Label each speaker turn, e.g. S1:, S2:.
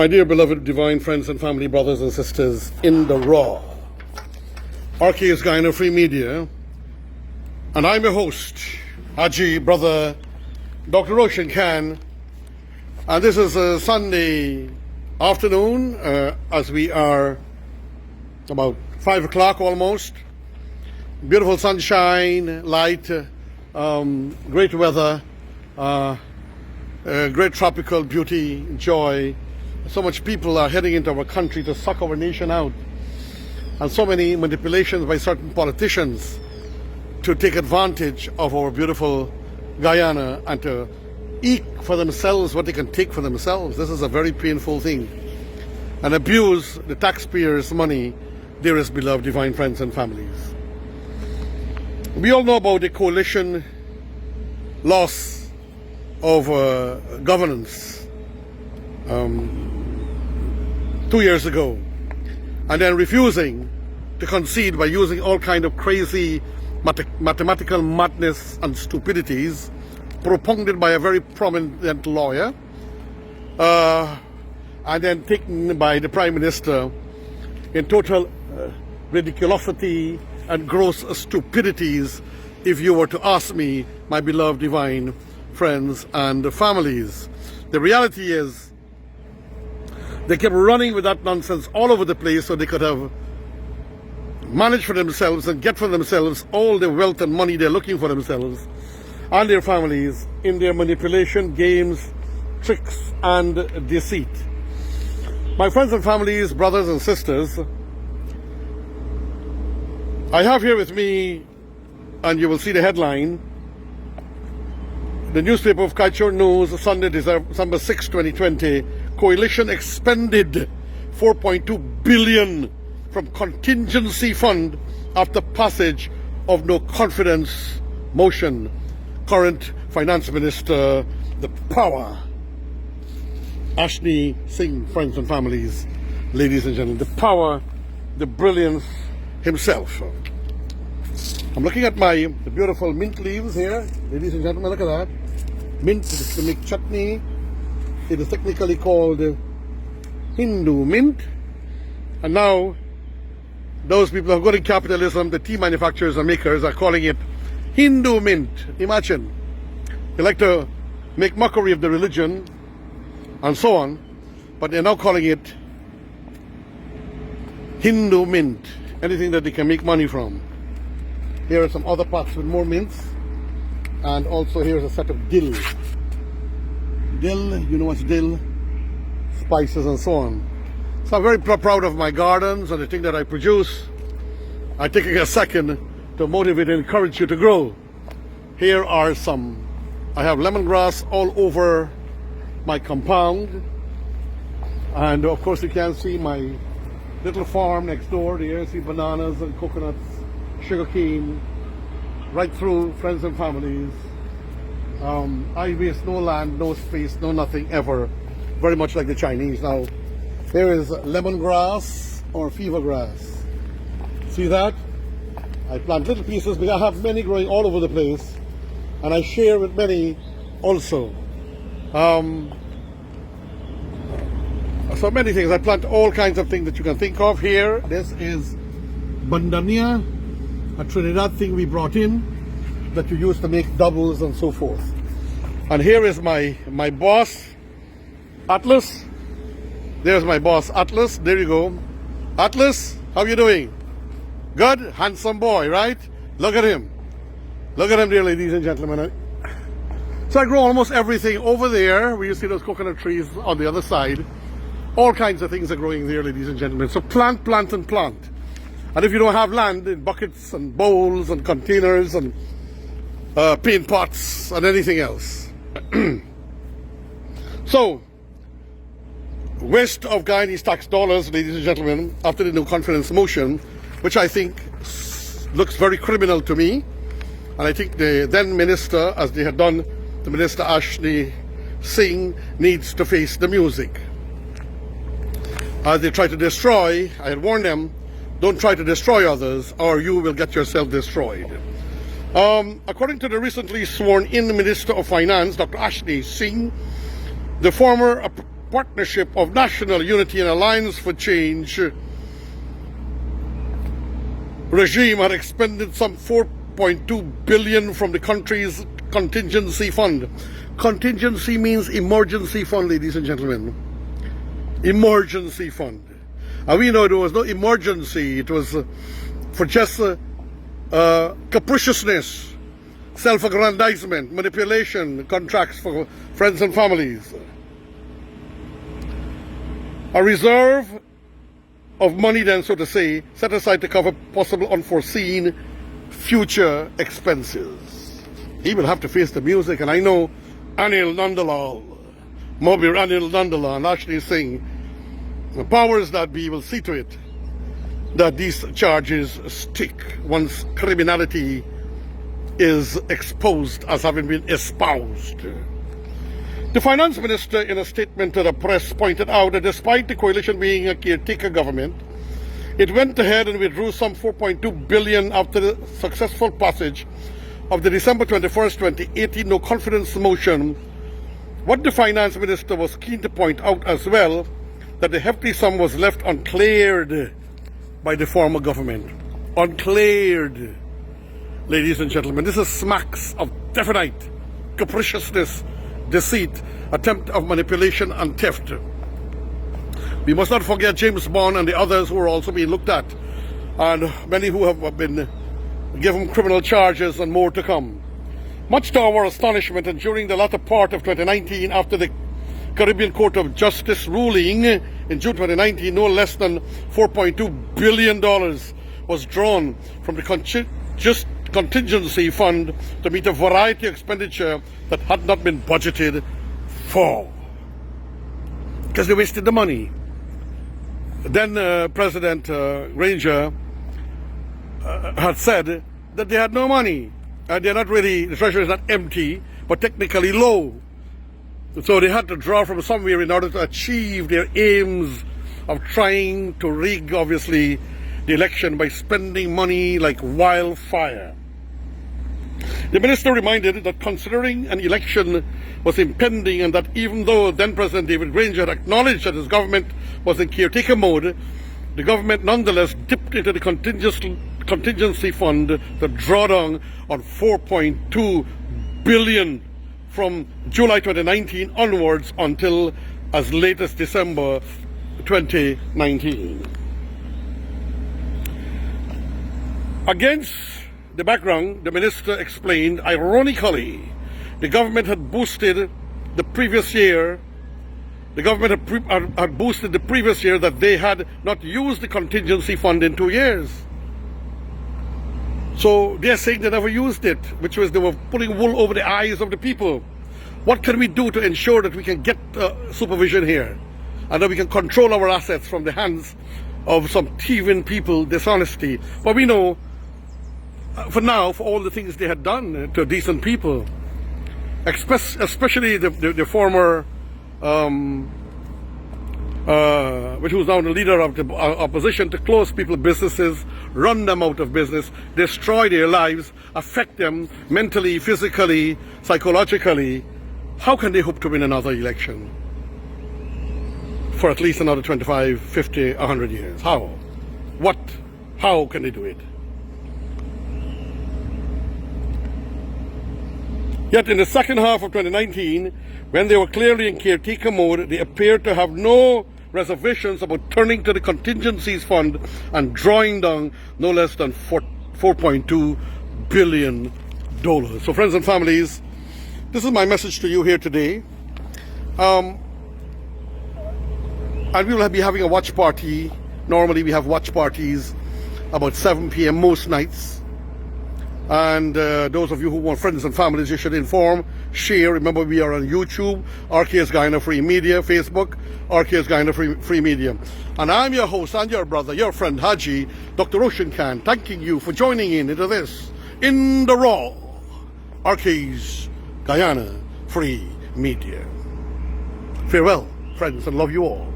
S1: My dear beloved divine friends and family, brothers and sisters in the raw, RKs Guyana Free Media, and I'm your host, Haji Brother Dr. Roshan Khan, and this is a Sunday afternoon as we are about 5 o'clock almost. Beautiful sunshine, light, great weather, great tropical beauty, joy. So much people are heading into our country to suck our nation out, and so many manipulations by certain politicians to take advantage of our beautiful Guyana and to eke for themselves what they can take for themselves. This is a very painful thing, and abuse the taxpayers' money, dearest beloved divine friends and families. We all know about the coalition loss of governance 2 years ago, and then refusing to concede by using all kind of crazy mathematical madness and stupidities propounded by a very prominent lawyer, and then taken by the Prime Minister in total ridiculosity and gross stupidities, if you were to ask me, my beloved divine friends and families. The reality is, they kept running with that nonsense all over the place so they could have managed for themselves and get for themselves all the wealth and money they're looking for themselves and their families in their manipulation, games, tricks, and deceit. My friends and families, brothers and sisters, I have here with me, and you will see the headline, the newspaper of Kaichor News, Sunday, December 6, 2020, Coalition expended 4.2 billion from contingency fund after passage of no confidence motion. Current Finance Minister, the power, Ashni Singh, friends and families, ladies and gentlemen, the power, the brilliance himself. I'm looking at the beautiful mint leaves here, ladies and gentlemen, look at that. Mint to make chutney. It is technically called Hindu mint. And now, those people who are good in capitalism, the tea manufacturers and makers, are calling it Hindu mint. Imagine. They like to make mockery of the religion and so on, but they're now calling it Hindu mint. Anything that they can make money from. Here are some other pots with more mints. And also here's a set of dill. Dill, you know what's dill? Spices and so on. So I'm very proud of my gardens and the thing that I produce. I'm taking a second to motivate and encourage you to grow. Here are some. I have lemongrass all over my compound. And of course you can see my little farm next door. There you see bananas and coconuts, sugarcane, right through, friends and families. I waste no land, no space, no nothing ever. Very much like the Chinese. Now, there is lemongrass or fever grass. See that? I plant little pieces because I have many growing all over the place, and I share with many also. So many things. I plant all kinds of things that you can think of. Here, this is bandania, a Trinidad thing we brought in that you use to make doubles and so forth. And here is my boss, Atlas. There's my boss, Atlas. There you go. Atlas, how you doing? Good? Handsome boy, right? Look at him. Look at him there, ladies and gentlemen. So I grow almost everything over there, where you see those coconut trees on the other side. All kinds of things are growing there, ladies and gentlemen. So plant, plant, and plant. And if you don't have land, in buckets and bowls and containers and paint pots and anything else. So, waste of Guyanese tax dollars, ladies and gentlemen, after the no confidence motion, which I think looks very criminal to me. And I think the then minister, as they had done, the Minister Ashni Singh, needs to face the music. As they try to destroy, I had warned them, don't try to destroy others or you will get yourself destroyed. According to the recently sworn in Minister of Finance, Dr. Ashni Singh, the former Partnership of National Unity and Alliance for Change regime had expended some $4.2 billion from the country's contingency fund. Contingency means emergency fund, ladies and gentlemen. Emergency fund. And we know there was no emergency. It was for just capriciousness, self-aggrandizement, manipulation, contracts for friends and families. A reserve of money then, so to say, set aside to cover possible unforeseen future expenses. He will have to face the music, and I know Anil Nandalal, Mobir Anil Nandalal, and Ashni Singh, the powers that be will see to it that these charges stick once criminality is exposed as having been espoused. The finance minister, in a statement to the press, pointed out that despite the coalition being a caretaker government, it went ahead and withdrew some $4.2 billion after the successful passage of the December 21st, 2018 no confidence motion. What the finance minister was keen to point out as well, that the hefty sum was left uncleared by the former government. Uncleared. Ladies and gentlemen, this is smacks of definite capriciousness, deceit, attempt of manipulation and theft. We must not forget James Bond and the others who are also being looked at, and many who have been given criminal charges and more to come. Much to our astonishment, and during the latter part of 2019, after the Caribbean Court of Justice ruling in June 2019, no less than $4.2 billion was drawn from the contingency fund to meet a variety of expenditure that had not been budgeted for, because they wasted the money. Then President Granger had said that they had no money, and they're not really, the treasury is not empty, but technically low. So they had to draw from somewhere in order to achieve their aims of trying to rig, obviously, the election by spending money like wildfire. The minister reminded that considering an election was impending, and that even though then President David Granger had acknowledged that his government was in caretaker mode, the government nonetheless dipped into the contingency fund to draw down on $4.2 billion from July 2019 onwards until as late as December 2019. Against the background, the minister explained, ironically, the government had boosted the previous year, had boosted the previous year that they had not used the contingency fund in 2 years. So they're saying they never used it, which was they were putting wool over the eyes of the people. What can we do to ensure that we can get supervision here, and that we can control our assets from the hands of some thieving people, dishonesty? But we know, for now, for all the things they had done to decent people, especially the former, which was now the leader of the opposition, to close people's businesses, run them out of business, destroy their lives, affect them mentally, physically, psychologically. How can they hope to win another election for at least another 25, 50, 100 years? How? What? How can they do it? Yet in the second half of 2019, when they were clearly in caretaker mode, they appeared to have no reservations about turning to the contingencies fund and drawing down no less than $4.2 billion. So friends and families, this is my message to you here today. And we will be having a watch party. Normally we have watch parties about 7 p.m. most nights. And those of you who want friends and families, you should inform, share. Remember, we are on YouTube, RKs Guyana Free Media, Facebook, RKs Guyana Free Media. And I'm your host and your brother, your friend Haji, Dr. Ocean Khan, thanking you for joining in into this, In the Raw, RKs Guyana Free Media. Farewell, friends, and love you all.